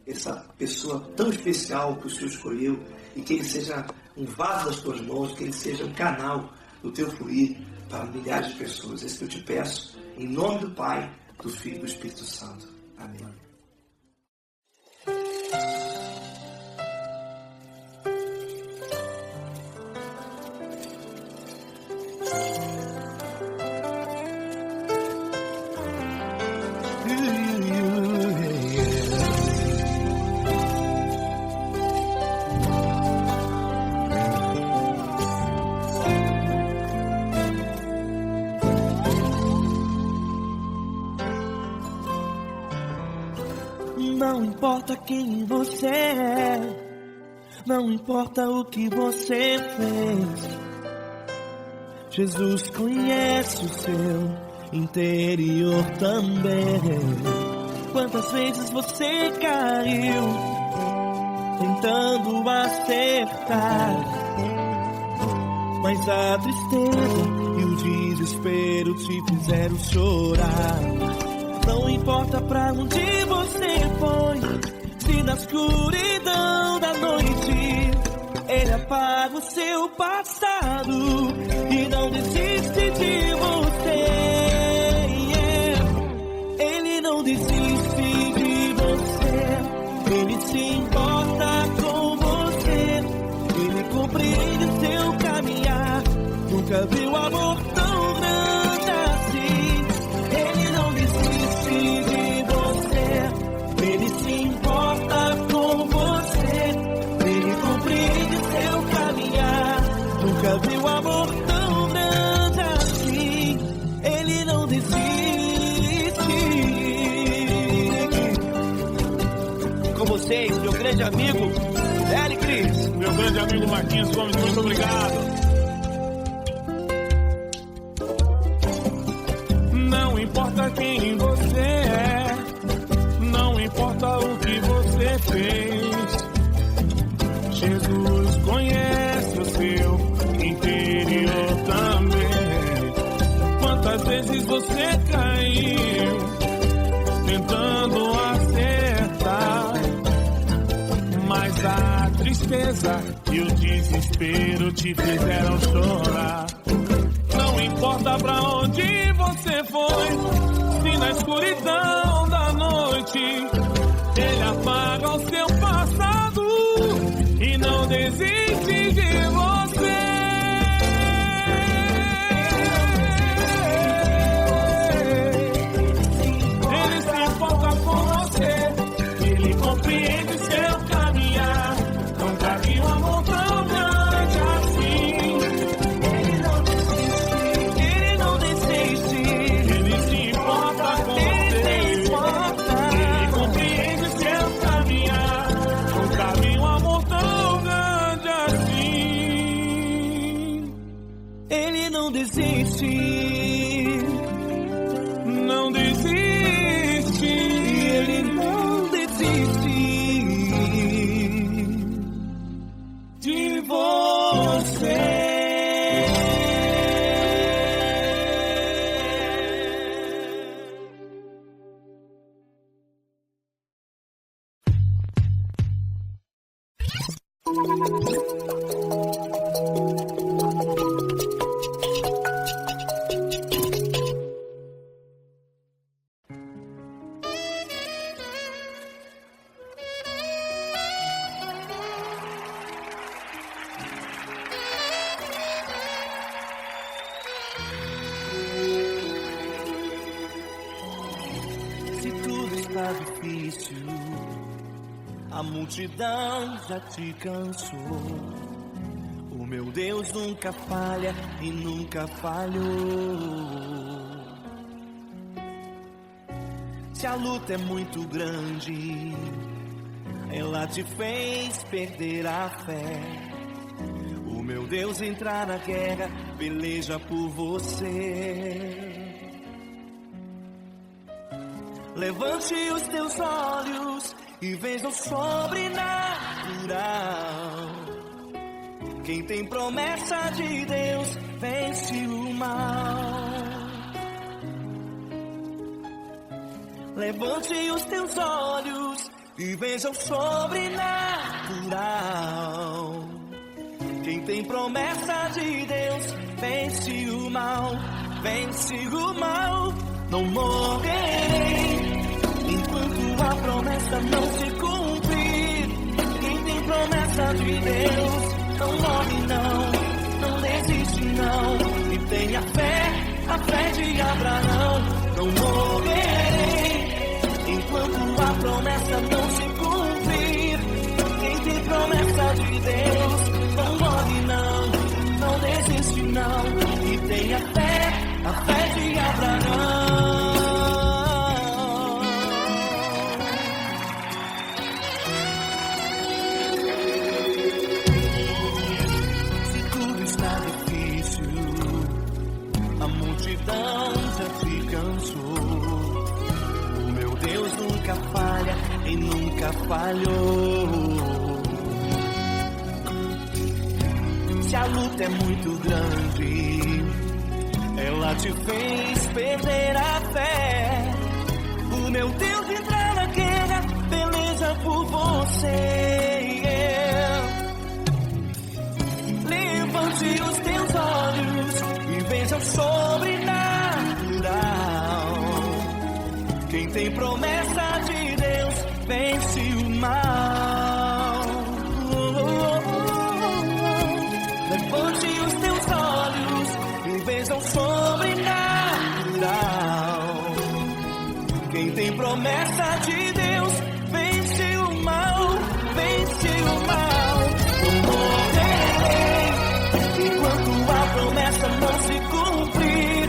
essa pessoa tão especial que o Senhor escolheu, e que ele seja um vaso das tuas mãos, que ele seja um canal do teu fluir para milhares de pessoas. É isso que eu te peço, em nome do Pai, do Filho e do Espírito Santo. Amém. Não importa quem você é, não importa o que você fez, Jesus conhece o seu interior também. Quantas vezes você caiu tentando acertar, mas a tristeza e o desespero te fizeram chorar. Não importa pra onde você foi, se na escuridão da noite Ele apaga o seu passado e não desiste de você. Ele não desiste de você, Ele se importa com você, Ele compreende seu caminhar. Nunca viu amor tão grande assim. Ele não desiste de você, Ele se importa com você, Ele compreende seu caminhar. Nunca viu amor tão grande assim. Ele não desiste. Com vocês, meu grande amigo Eli Cris. Meu grande amigo Marquinhos Gomes, muito obrigado. Não importa quem você é, não importa o que você fez, Jesus conhece o seu interior também. Quantas vezes você caiu tentando acertar, mas a tristeza e o desespero te fizeram chorar. Não importa pra onde você foi, se na escuridão da noite Ele apaga o seu passado e não desiste de você. Ele se importa com você, Ele compreende seu caminhar. Nunca vi um amor tão grande assim. Ele não desiste, Ele se importa com você, Ele compreende seu caminhar. Nunca vi um amor tão grande assim. Ele não desiste, Não desiste, Ele não desiste de você. Se tudo está difícil, a multidão já te cansou. O meu Deus nunca falha e nunca falhou. Se a luta é muito grande, ela te fez perder a fé. O meu Deus entrar na guerra, peleja por você. Levante os teus olhos e veja o sobrenatural. Quem tem promessa de Deus vence o mal. Levante os teus olhos e veja o sobrenatural. Quem tem promessa de Deus vence o mal, vence o mal. Não morrerei enquanto a promessa não se cumprir. Quem tem promessa de Deus não morre não desiste não. E tenha fé, a fé de Abraão. Não morrerei enquanto a promessa não se cumprir. Quem tem promessa de Deus não morre não desiste não. E tenha fé, a fé de Abraão. Se tudo está difícil, a multidão já se cansou. O meu Deus nunca falha e nunca falhou. Se a luta é muito grande, ela te fez perder a fé. O meu Deus entra na guerra, peleja por você. Levante os teus olhos e veja o sobrenatural. Quem tem promessa de Deus vence o mal. Levante os teus olhos e veja o sobrenatural. Quem tem promessa de Deus vence o mal, vence o mal. Não morrerei enquanto a promessa não se cumprir.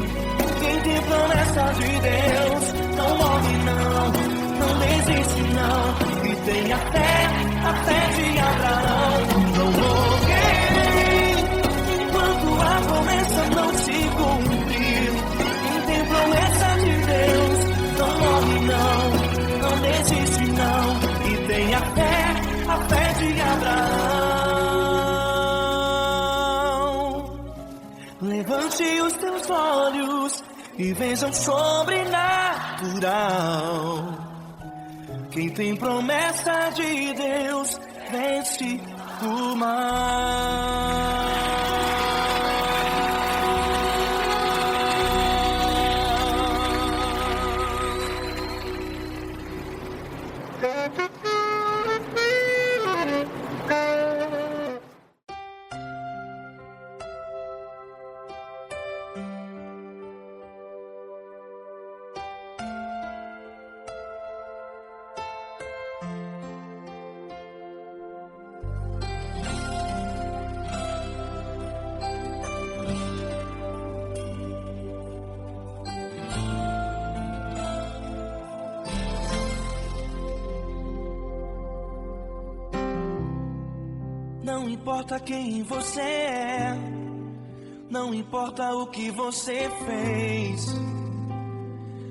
Quem tem promessa de Deus não morre não desiste não. E tenha fé, a fé de Abraão. Não morrerei enquanto a promessa não se cumprir. Quem tem promessa de Deus não morre não desiste não. E tenha fé, a fé de Abraão. Levante os teus olhos e veja o sobrenatural. Quem tem promessa de Deus vence o mal. Não importa quem você é, não importa o que você fez,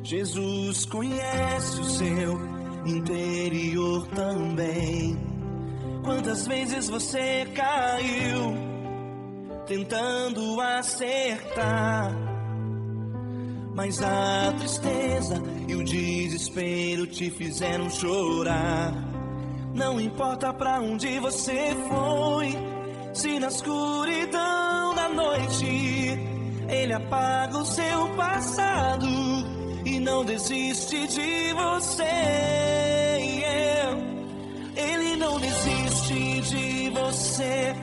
Jesus conhece o seu interior também. Quantas vezes você caiu tentando acertar, mas a tristeza e o desespero te fizeram chorar. Não importa pra onde você foi, se na escuridão da noite Ele apaga o seu passado e não desiste de você. Ele não desiste de você,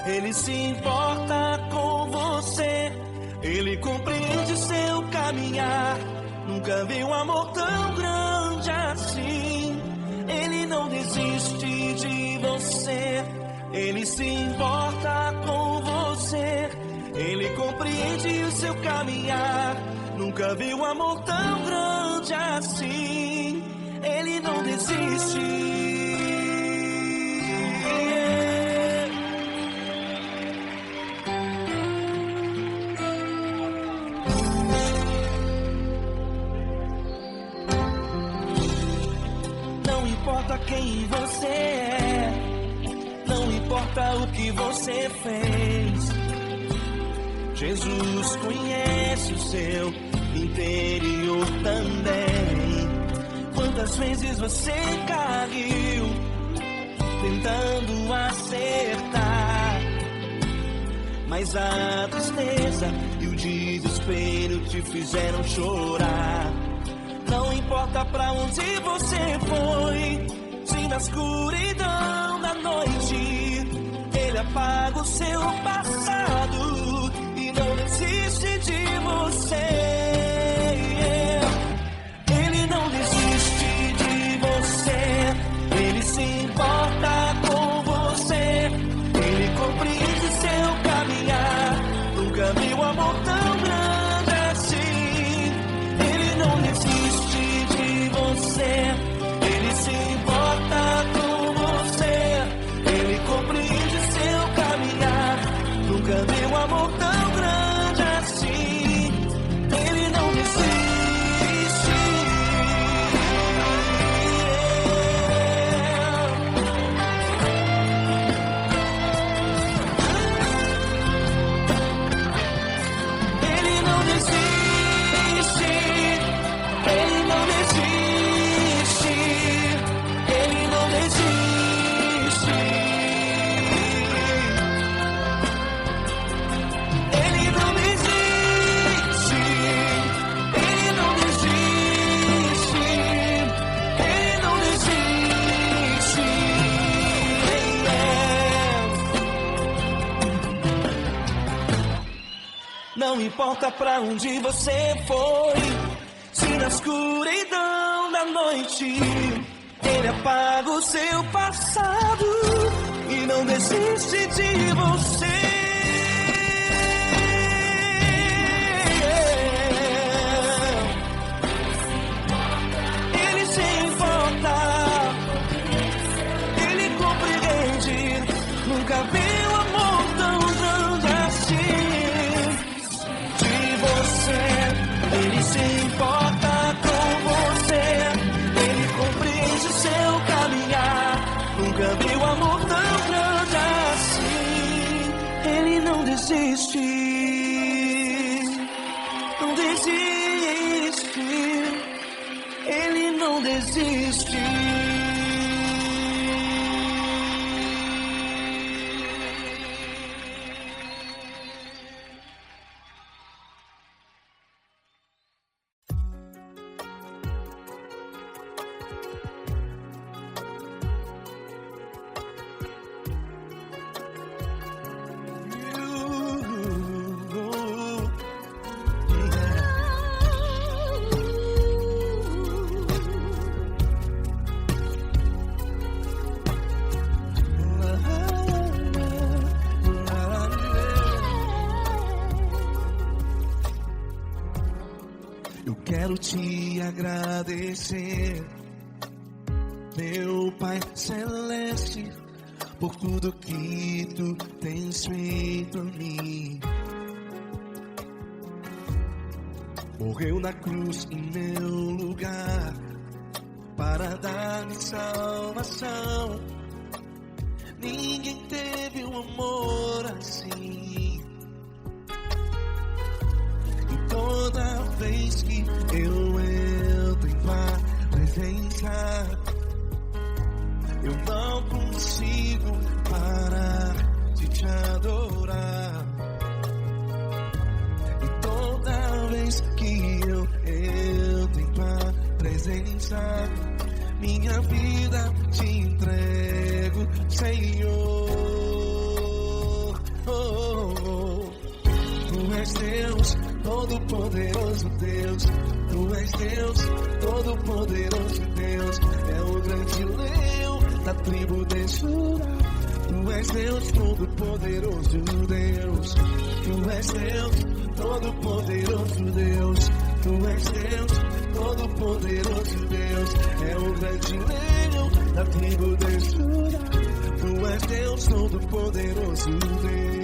Ele se importa com você. Ele compreende seu caminhar, nunca vi um amor tão grande assim. Ele não desiste de você, Ele se importa com você. Ele compreende o seu caminhar, nunca vi um amor tão grande assim. Ele não desiste. Não importa quem você é, não importa o que você fez, Jesus conhece o seu interior também. Quantas vezes você caiu tentando acertar, mas a tristeza e o desespero te fizeram chorar. Não importa pra onde você foi, se na escuridão da noite ele apaga o seu passado e não desiste de você. Ele não desiste de você, ele se importa com você, ele compreende seu caminhar. Nunca vi um amor tão grande assim. Ele não desiste de você, ele se importa com você, ele compreende seu caminhar. Nunca vi um amor tão grande assim. Ele não desiste. Ele não desiste. Ele não desiste. Ele não desiste. Ele não desiste. Ele não desiste. Ele não desiste. Não importa pra onde você foi, se na escuridão da noite ele apaga o seu passado e não desiste de você. Ele se importa, ele compreende. Nunca vi um amor tão grande assim. De você, ele se importa com você, ele compreende seu caminhar. Nunca vi um amor tão grande assim. Ele não desiste, não desiste, ele não desiste. Eu quero te agradecer, meu Pai Celeste, por tudo que tu tens feito a mim. Morreu na cruz em meu lugar para dar-me salvação. Ninguém teve um amor assim. E toda vez que eu entro em tua presença, eu não consigo parar de te adorar. E toda vez que eu entro em tua presença, minha vida te entrego, Senhor. Tu és Deus, Todo-Poderoso Deus. Tu és Deus, Todo-Poderoso Deus. É o grande leão da tribo de Judá. Tu és Deus, Todo-Poderoso Deus. Tu és Deus, Todo-Poderoso Deus. Tu és Deus, Todo-Poderoso Deus. É o grande leão da tribo de Judá. Tu és Deus, Todo-Poderoso Deus.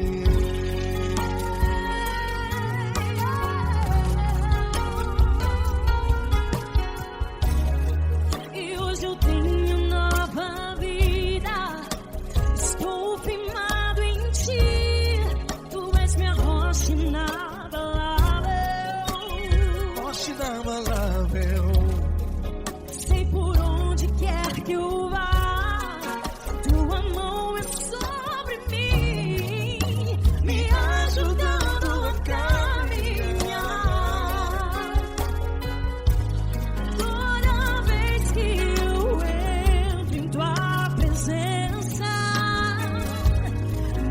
Sei que o vá, tua mão é sobre mim, me ajudando a caminhar. Toda vez que eu entro em tua presença,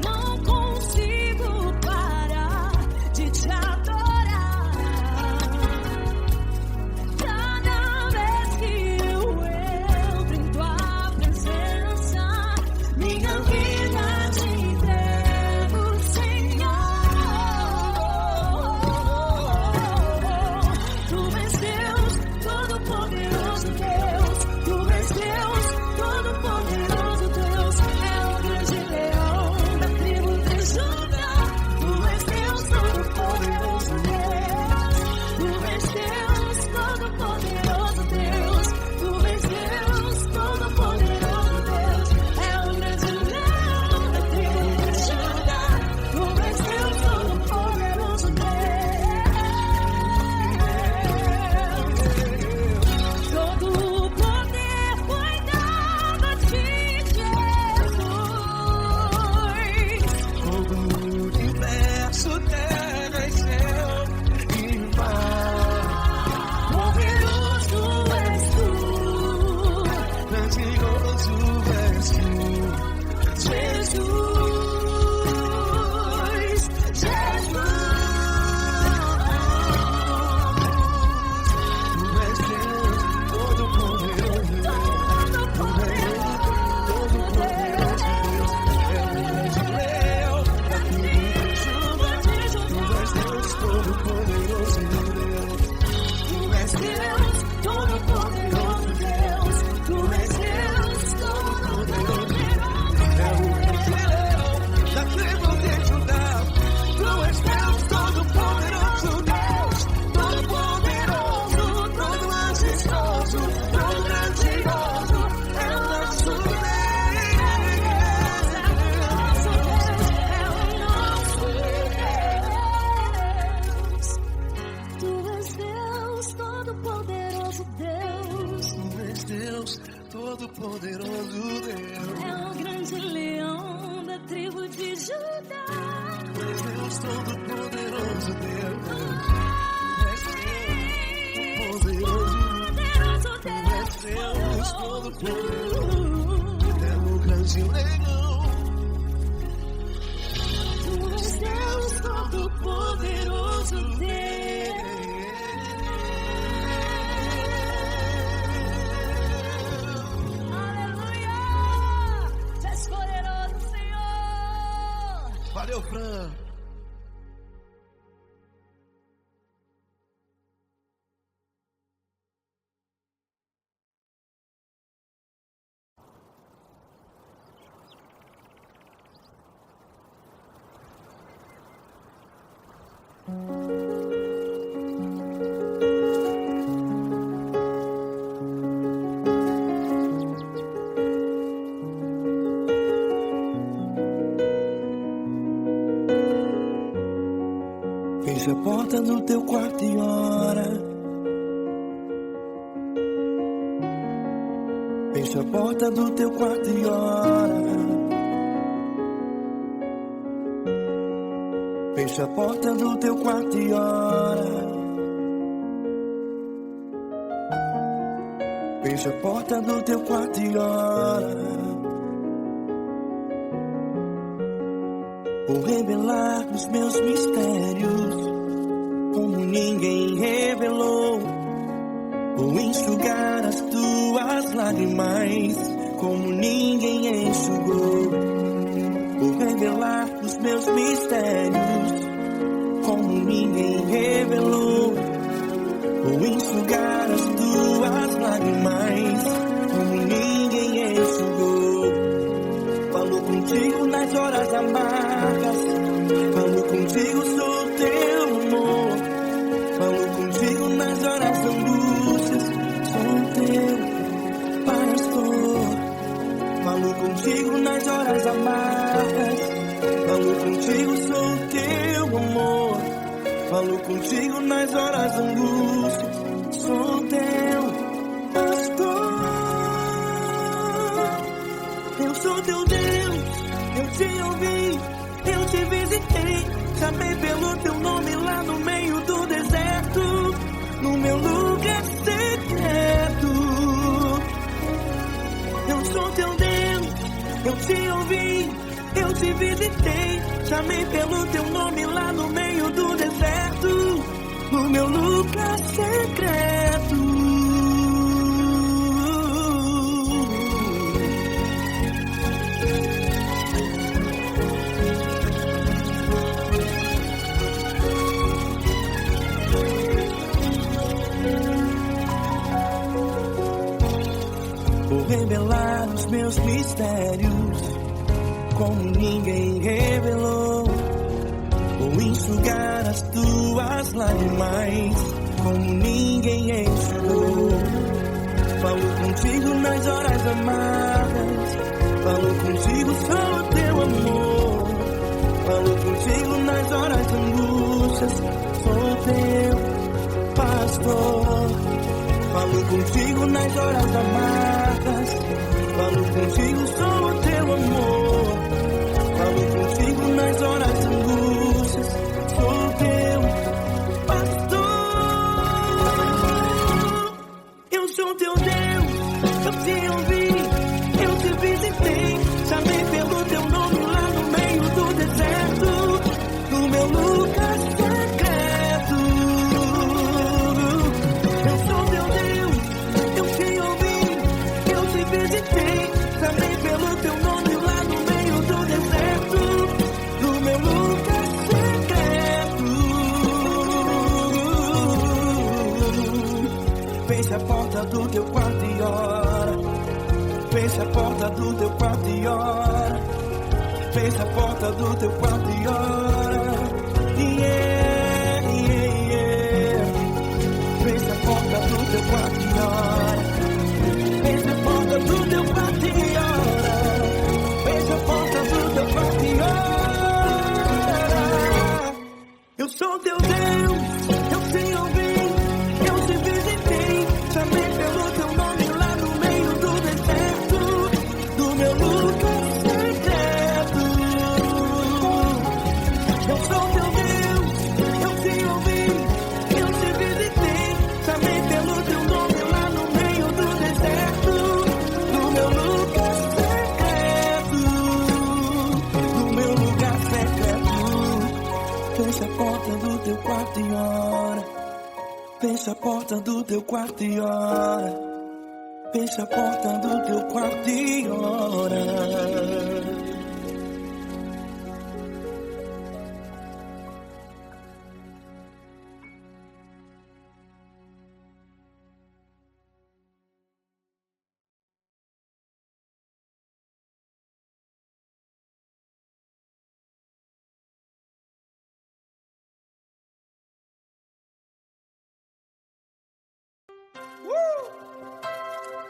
não consigo parar de te adorar. Cada vez que eu entro em tua presença, minha vida te entrego, Senhor. Tu és Deus, Todo-Poderoso Deus. Tu és Deus, Todo-Poderoso Deus. É o grande leão da tribo de Judá. Tu és Deus, Todo-Poderoso Deus. Tu és Deus, Todo-Poderoso Deus. Tu és Deus, Todo-Poderoso Deus. É o grande leão da tribo de Judá. Tu és Deus, Todo-Poderoso Deus. Todo o poder foi dado a ti, Jesus. Todo o universo, terra e céu e mar. Poderoso és tu, Grandioso és tu, Jesus, Jesus. tu és Deus, Todo-Poderoso Deus. Todo-Poderoso Deus, é o grande leão da tribo de Judá. Tu és Deus, Todo-Poderoso Deus. Tu és Deus, Todo-Poderoso Deus. Tu és Deus, Todo-Poderoso Deus. É o grande leão da tribo de Judá. Tu és Deus, Todo-Poderoso Deus. Todo-Poderoso, todo majestoso, todo grandioso. É o nosso Deus. Tu és Deus, Todo-Poderoso Deus. Tu és Deus, Todo-Poderoso Deus. É o grande leão da tribo de Judá. Tu és Deus, Todo-Poderoso Deus. Tu és Deus, Todo-Poderoso. Poderoso Tu és Deus, Todo-Poderoso. É o grande leão. Tu és Deus, Todo-Poderoso Deus. Aleluia! Tu és poderoso, Senhor. Valeu, Fran. Fecha a porta do teu quarto e ora. Fecha a porta do teu quarto e ora. Fecha a porta do teu quarto e ora. Fecha a porta do teu quarto e ora. Vou revelar os meus mistérios como ninguém revelou. Vou enxugar as tuas lágrimas como ninguém enxugou. Vou revelar os meus mistérios como ninguém revelou. Vou enxugar as tuas lágrimas como ninguém enxugou. Falo contigo nas horas amargas, falo contigo, sou teu amor. Falo contigo nas horas angústias, sou teu pastor. Falo contigo nas horas amargas, falo contigo, sou teu amor. Falo contigo nas horas angústias, sou teu pastor. teu Deus, eu te ouvi, eu te visitei, chamei pelo teu nome lá no meio do deserto, no meu lugar secreto. Eu sou teu Deus, eu te ouvi, eu te visitei, chamei pelo teu nome lá no meio do deserto, no meu lugar secreto. Vou revelar os meus mistérios como ninguém revelou. Vou enxugar as tuas lágrimas como ninguém enxugou. Falo contigo nas horas amargas, falo contigo só o teu amor. Falo contigo nas horas de angústias, sou teu pastor. Falo contigo nas horas amargas, falo contigo só o teu amor. Falo contigo nas horas de angústias, sou teu pastor. Eu sou teu Deus, eu te ouvi, eu te visitei, chamei pelo teu nome lá no meio do deserto, no meu lugar secreto. Eu sou teu Deus, eu te ouvi, eu te visitei, chamei pelo teu nome lá no meio do deserto, no meu lugar secreto. Feche a porta do teu quarto e ora. Feche a porta do teu quarto e ora. Feche a porta do teu quarto e ora. Yeah, yeah, yeah. Feche a porta do teu quarto e ora. Feche a porta do teu quarto e ora. Feche a porta do teu quarto e ora. Eu sou teu Deus, eu te ouvi, eu te visitei, chamei pelo teu nome lá no meio do deserto, do meu lugar secreto. Eu sou teu Deus, eu te ouvi, eu te visitei, chamei pelo teu nome lá no meio do deserto, do meu lugar secreto, do meu lugar secreto. Fecha a porta do teu quarto e ora. Fecha a porta do teu quarto e ora. Fecha a porta do teu quarto e ora.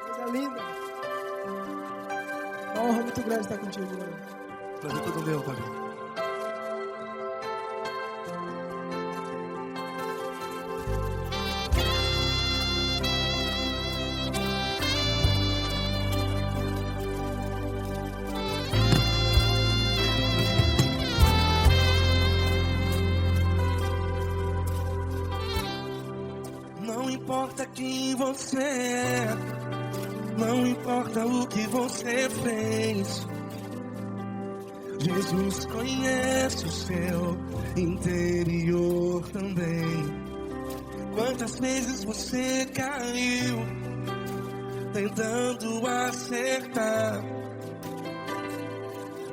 Coisa linda. Uma honra muito grande estar contigo, Lord. Prazer todo meu, Pai. Não importa quem você é, não importa o que você fez, Jesus conhece o seu interior também. Quantas vezes você caiu tentando acertar,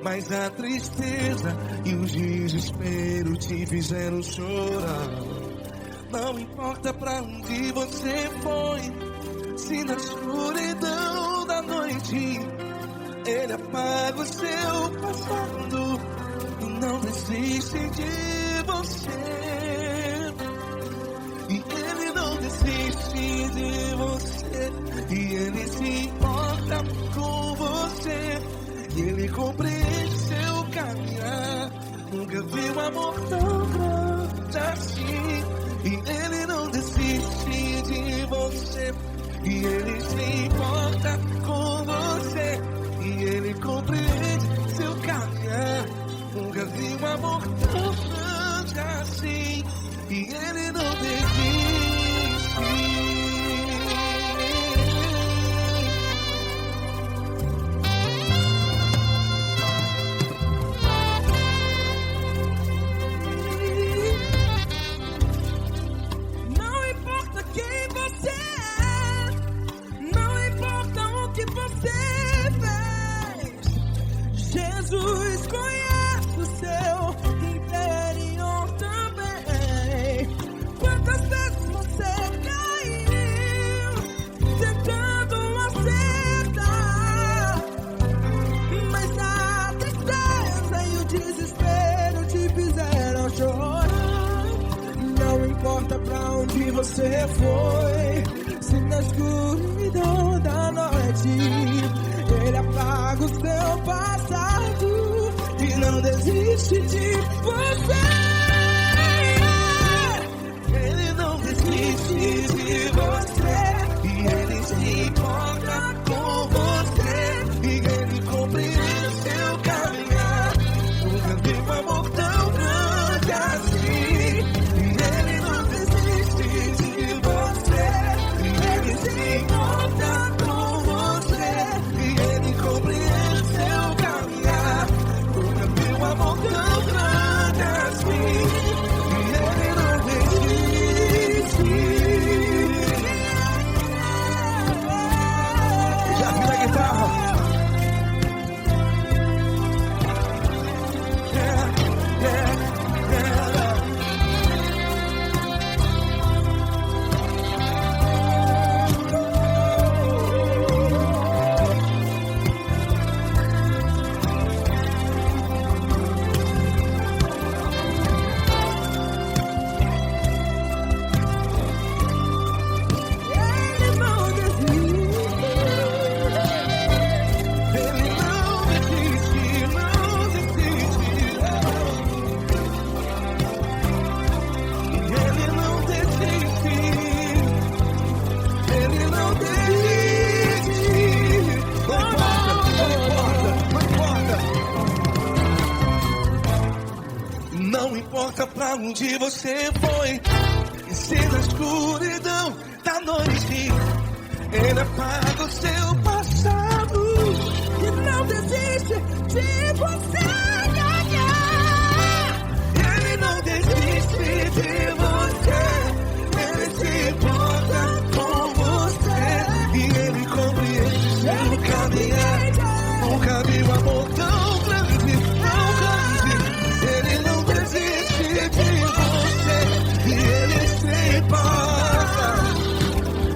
mas a tristeza e o desespero te fizeram chorar. Não importa pra onde você foi, se na escuridão da noite Ele apaga o seu passado e não desiste de você. E Ele não desiste de você, e Ele se importa com você, e Ele compreende seu caminhar. Nunca vi um amor tão grande assim. E Ele não desiste de você, e Ele se importa com você, e Ele compreende vi um amor tão grande assim, e ele não desiste. Não importa quem você é, não importa o que você fez, Jesus conhece o seu interior também. Quantas vezes você caiu tentando acertar, mas a tristeza e o desespero te fizeram chorar. Não importa pra onde você foi, se na escuridão da noite ele apaga o seu passado e não desiste de você. Ele não desiste de você, e ele se importa com você, e ele compreende seu caminhar. Nunca vi um amor tão grande assim, e ele não desiste de você, e ele se importa com você, e ele compreende seu caminhar. Nunca vi um amor tão grande assim, e ele não desiste. Já vi a guitarra. Ele não desiste. Ele não desiste, não desiste. Ele não desiste. Ele não desiste. Não importa. Não importa pra onde você foi, e se na escuridão da noite ele apaga o seu passado. E não desiste de você. Ele não desiste de você, ele se importa com você, e ele compreende seu caminhar. Nunca vi um amor tão grande, tão grande. Ele não desiste de você, e ele se importa,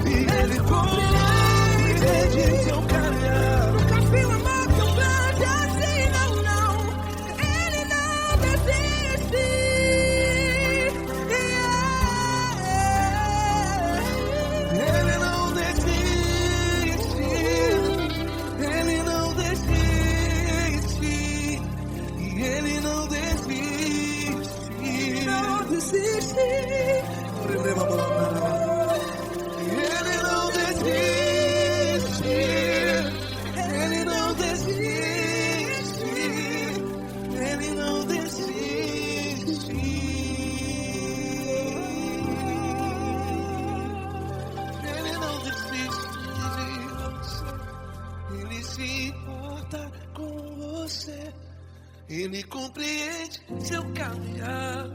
e ele compreende seu caminhar. Nunca vi um amor tão grande assim, não, não. Ele não desiste. Ele não desiste, ele não desiste, e ele não desiste. Não desiste. Ele não desiste, ele não desiste, ele não desiste. Ele não desiste de você, ele se importa com você, ele compreende seu caminhar.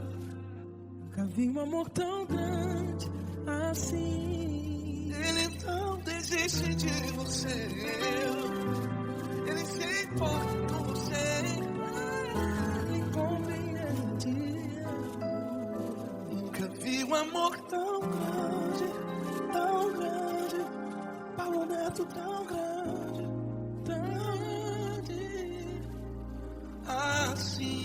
Nunca vi um amor tão grande assim. Ele não desiste de você, ele se importa com você, Ele compreende. nunca vi um amor tão grande, Paulo Neto tão grande, assim.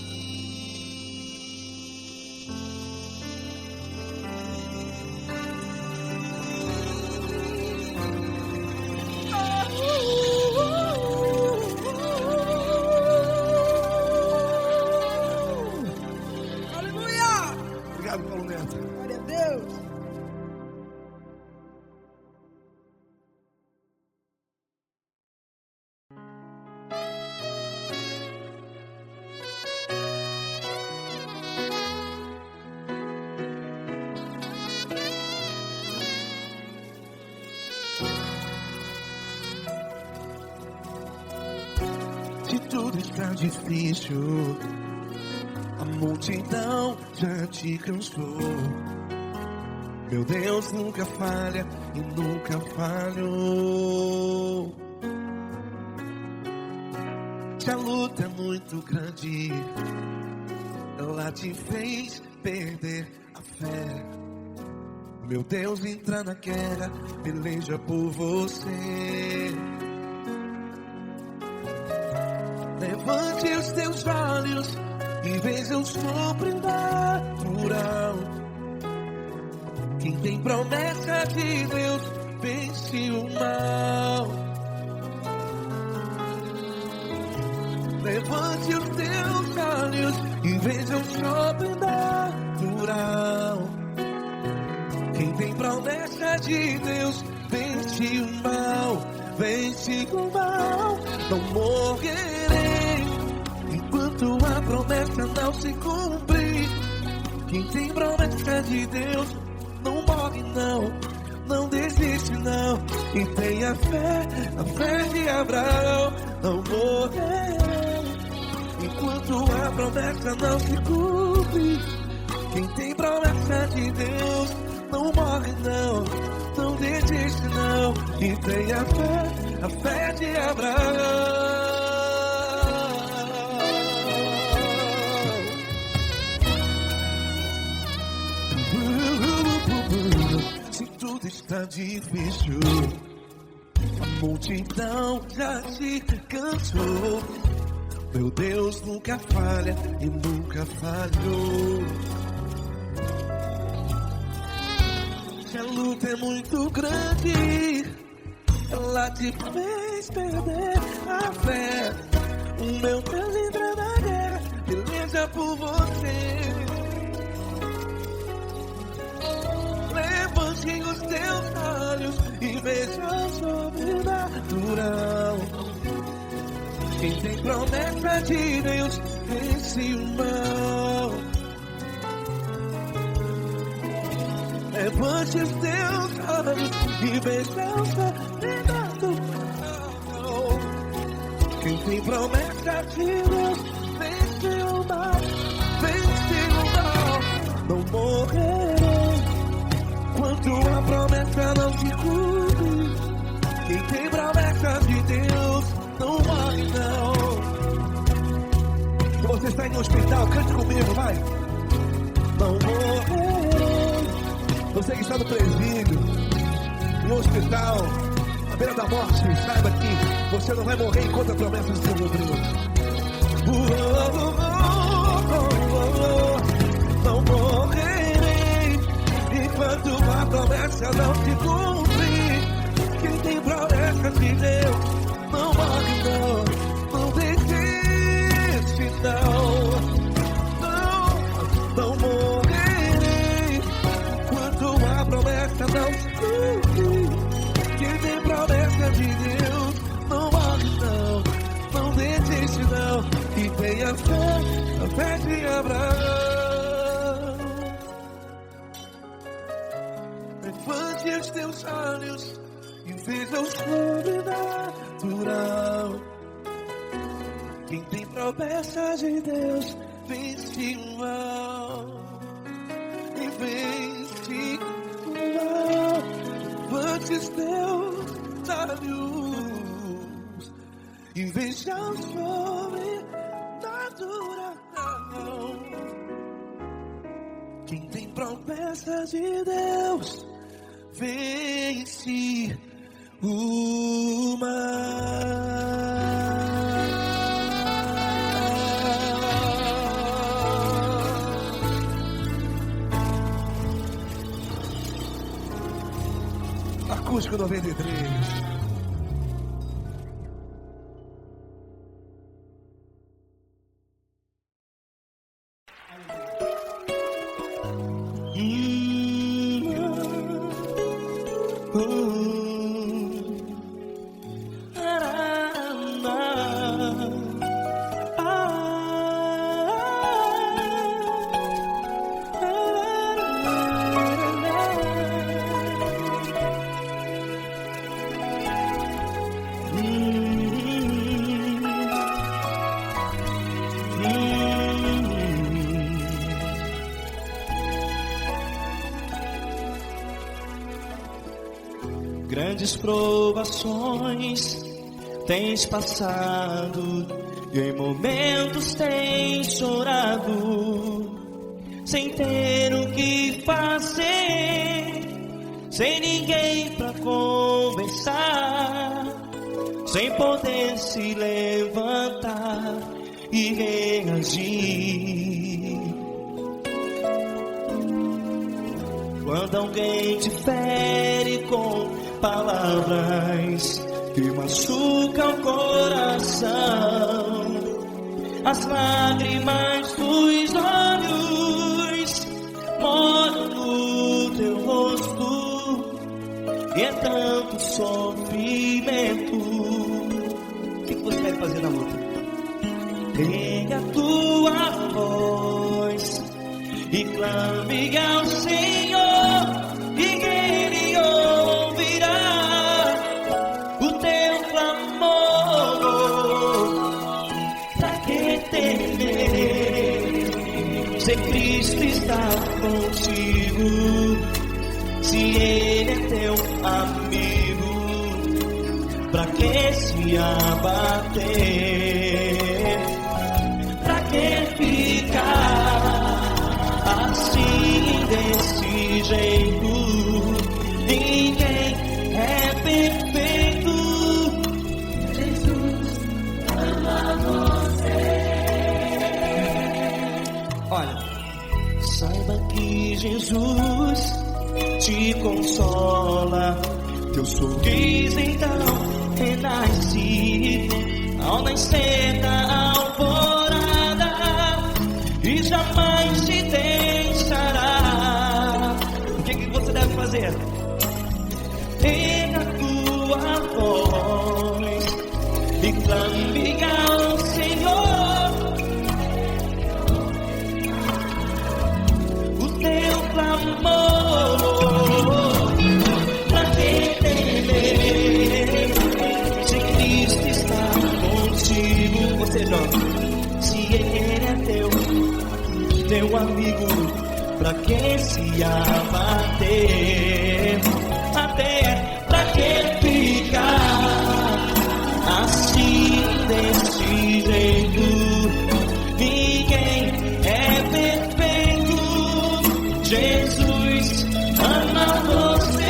Aleluia! Obrigado, Paulo Neto. Glória a Deus. tudo está difícil, a multidão já te cansou. Meu Deus nunca falha e nunca falhou. Se a luta é muito grande, ela te fez perder a fé. Meu Deus entra na guerra, peleja por você. Levante os teus olhos e veja o sobrenatural. Quem tem promessa de Deus vence o mal. Levante os teus olhos e veja o sobrenatural. Quem tem promessa de Deus vence o mal. Vence o mal. Não morrerei enquanto a promessa não se cumprir. Quem tem promessa de Deus não morre não, não desiste não. E tenha fé, a fé de Abraão. Não morrerei enquanto a promessa não se cumpre. Quem tem promessa de Deus não morre não, não desiste não. E tenha fé, a fé de Abraão. Se tudo está difícil, a multidão já te cansou. Meu Deus nunca falha e nunca falhou. Se a luta é muito grande, ela te fez perder a fé. O meu Deus entra na guerra, peleja por você. Levante os teus olhos e veja o sobrenatural. Quem tem promessa de Deus vence o mal. Levante os teus olhos e veja o sobrenatural. Quem tem promessa de Deus vence o mal. Vence o mal. Não morrerei enquanto a promessa não se cumpre. Quem tem promessa de Deus não morre não. Se você está em um hospital, cante comigo, vai. Não morrerei. Você que está no presídio, no hospital, à beira da morte, saiba que você não vai morrer enquanto a promessa não se cumpriu. Não morrerei enquanto a promessa não se cumprir. Quem tem promessa de Deus não morre não, não desiste não. Não morrerei enquanto a promessa não se cumprir. Quem tem promessa de Deus não morre não, não desiste não. E tenha fé, a fé de Abraão. Levante os teus olhos e veja o sobrenatural. Quem tem promessa de Deus vence o mal. E vence o mal. Levante os teus olhos e veja o sobrenatural. Quem tem promessa de Deus vence o mal. Acústico 93. Grandes provações tens passado, e em momentos tens chorado, sem ter o que fazer, sem ninguém pra conversar, sem poder se levantar e reagir. Quando alguém te fere com palavras que machucam o coração, as lágrimas dos olhos moram no teu rosto, e é tanto sofrimento. O que você deve fazer na luta? Erga a tua voz e clame ao Senhor, e Ele ouvirá o teu clamor. Pra que temer, se Cristo está contigo, se Ele é teu amigo? Pra que se abater? Pra que ficar assim desse jeito? Ninguém é perfeito. Jesus ama você. Olha, saiba que Jesus te consola, teu sorriso então renasce ao nascer da alvorada, e jamais te deixará. O que você deve fazer? Erga a tua voz e clame ao Senhor, o teu clamor. Pra que temer, se Cristo está contigo? Você joga. Se Ele é teu amigo, pra que se abater? Até pra que ficar assim desse jeito? Ninguém é perfeito. Jesus ama você.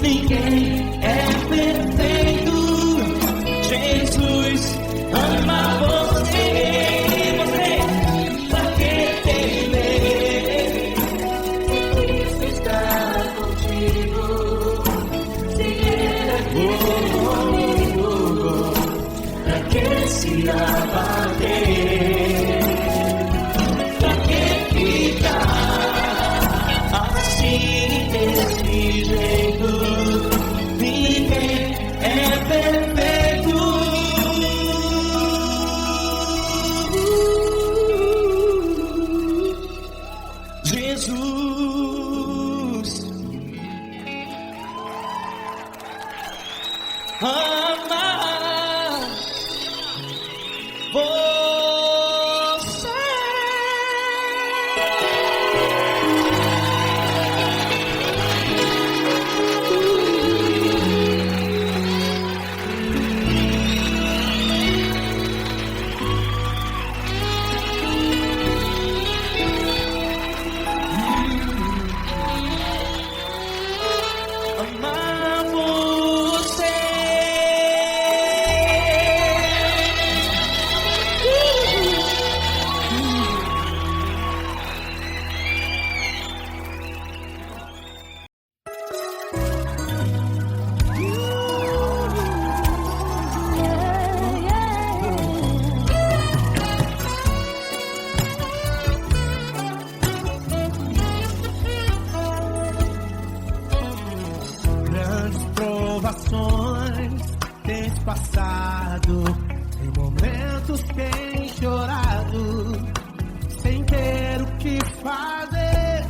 Ninguém é perfeito. Jesus ama você. Pra que temer, Cristo está contigo, se Ele é teu amigo. Pra que se abater? Pra que ficar assim desse jeito? Ninguém é perfeito. Jesus ama você. Em momentos tem chorado, sem ter o que fazer,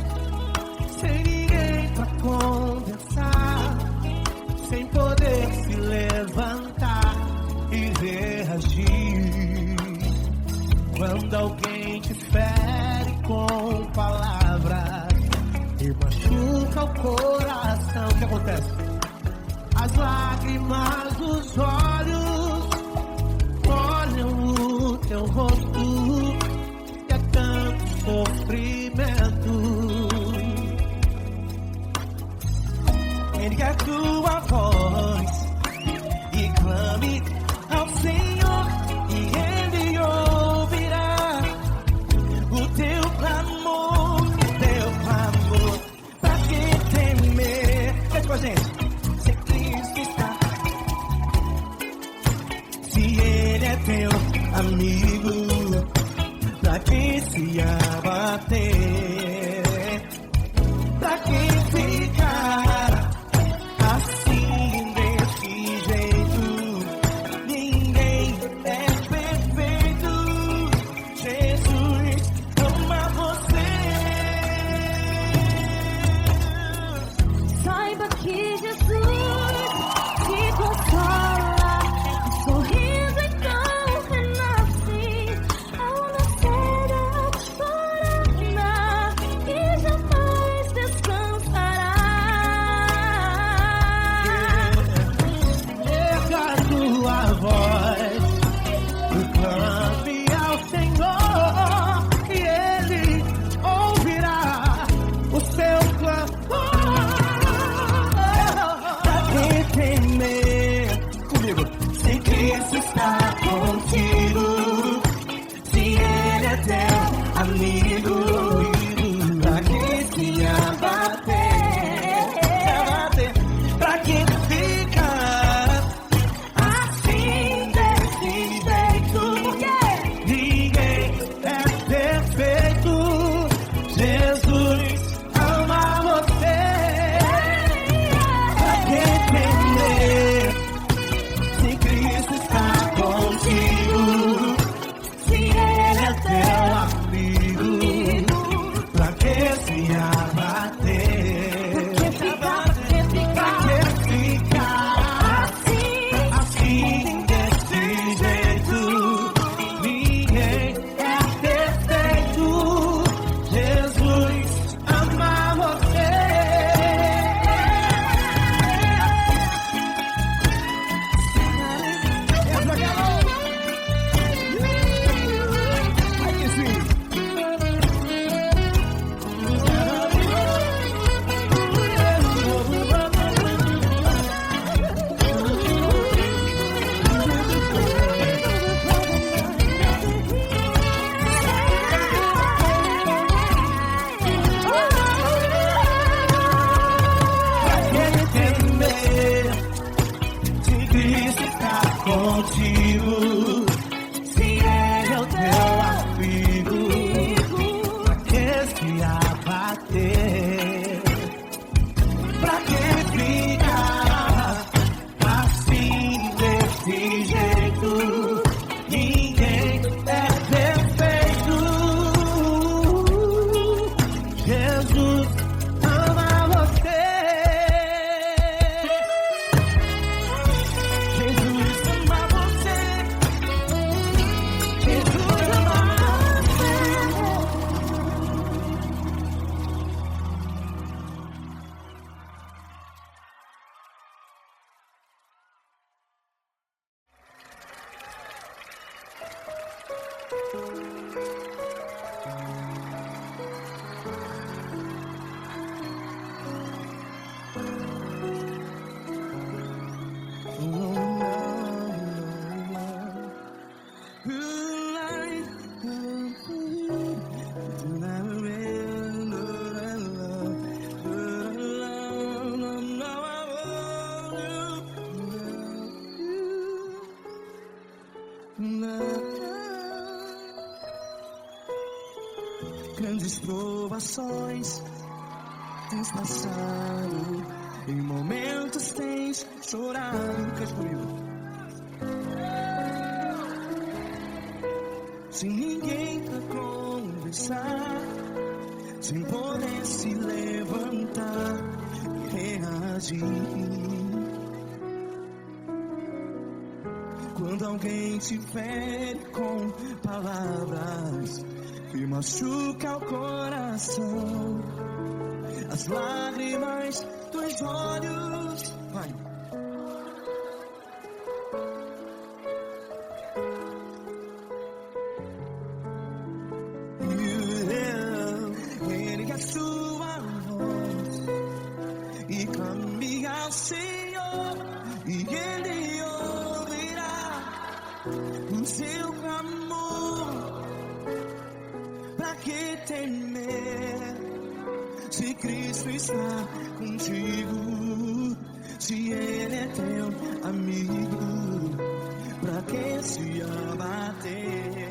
sem ninguém pra conversar, sem poder se levantar e reagir. Quando alguém te fere com palavras e machuca o coração, o que acontece? As lágrimas dos olhos olham o teu rosto e é tanto sofrimento. Ergue a tua voz e clame ao Senhor e Ele ouvirá o teu clamor, pra que temer? Cante com a gente. Se Cristo está, se Ele é teu amigo, pra que se abater? Pra que ficar assim desse jeito? Ninguém é perfeito. Jesus ama você. Saiba que Jesus te consola, o sorriso então renasce ao nascer da alvorada e jamais descansará. Erga a tua voz e clame ao Senhor e Ele ouvirá o seu clamor. Pra que temer? Comigo. Se Cristo está contigo, se Ele é teu amigo, pra que se abater? Pra que ficar assim desse jeito? Ninguém é perfeito. Jesus ama você. Pra que temer? Se Cristo está contigo, se Ele é teu amigo, pra que se abater? Pra que ficar assim desse jeito? Ninguém é perfeito. Jesus ama você. Aí sim. Se Cristo está contigo, se Ele é o teu amigo, pra que se abater? Pra que ficar assim desse jeito? Ninguém é perfeito. Jesus ama você. Jesus ama você. Jesus ama você. Grandes provações tens passado, em momentos tens chorado. Cante comigo. sem ninguém pra conversar, sem poder se levantar e reagir. Quando alguém te fere com palavras que machuca o coração, as lágrimas dos olhos, vai. Ergue a sua voz e clame ao Senhor, e Ele ouvirá o seu clamor. Pra que temer, se Cristo está contigo, se Ele é teu amigo? Pra que se abater?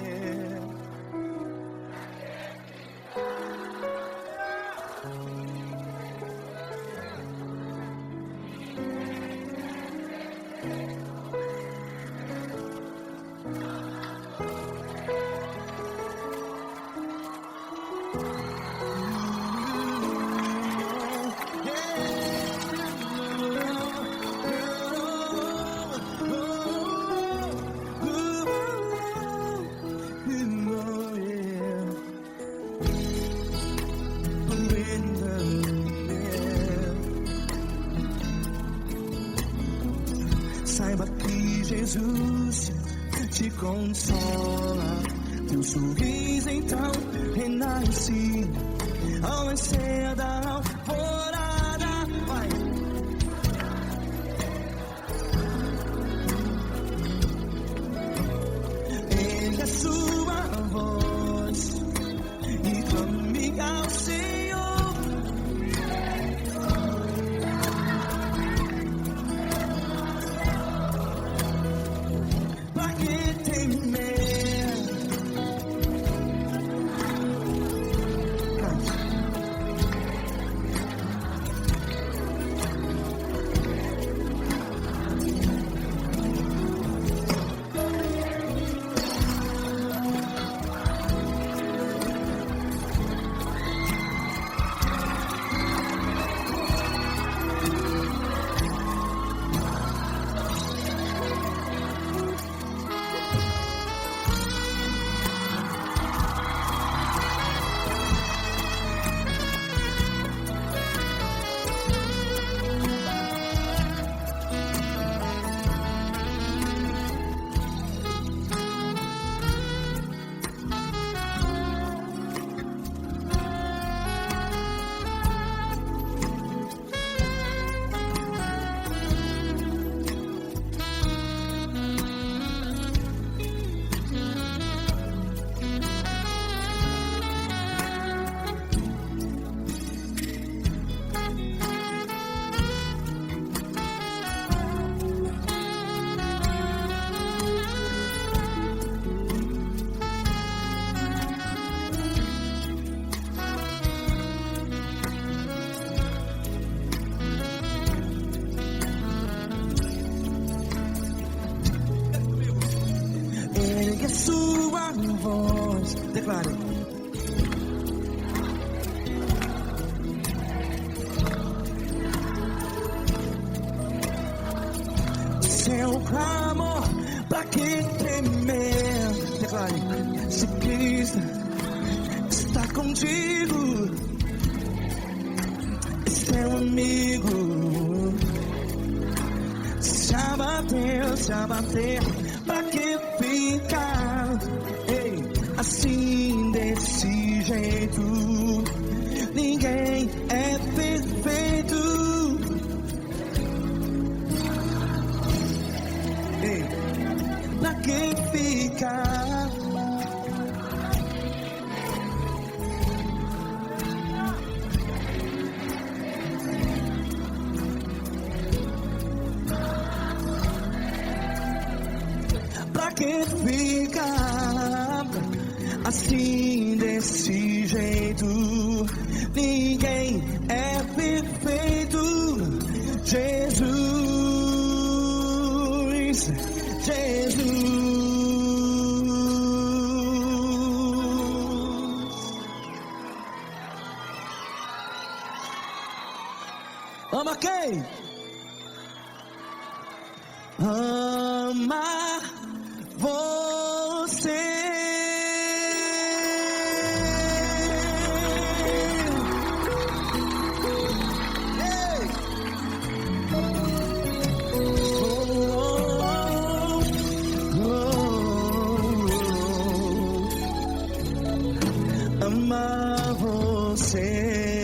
Saiba que Jesus te consola, teu sorriso então renasce ao nascer da alvorada. Vai. Ergue a sua voz e clame ao Senhor. Sua voz, declare. Seu clamor, pra que temer? Declare. Se Cristo está contigo, é seu amigo. Se abater, pra que ficar assim desse jeito? Ninguém é perfeito. Pra que ficar? Pra que ficar assim desse jeito? Ninguém é perfeito. Jesus, Jesus. Ama quem? Ama você. Ei! Amar você.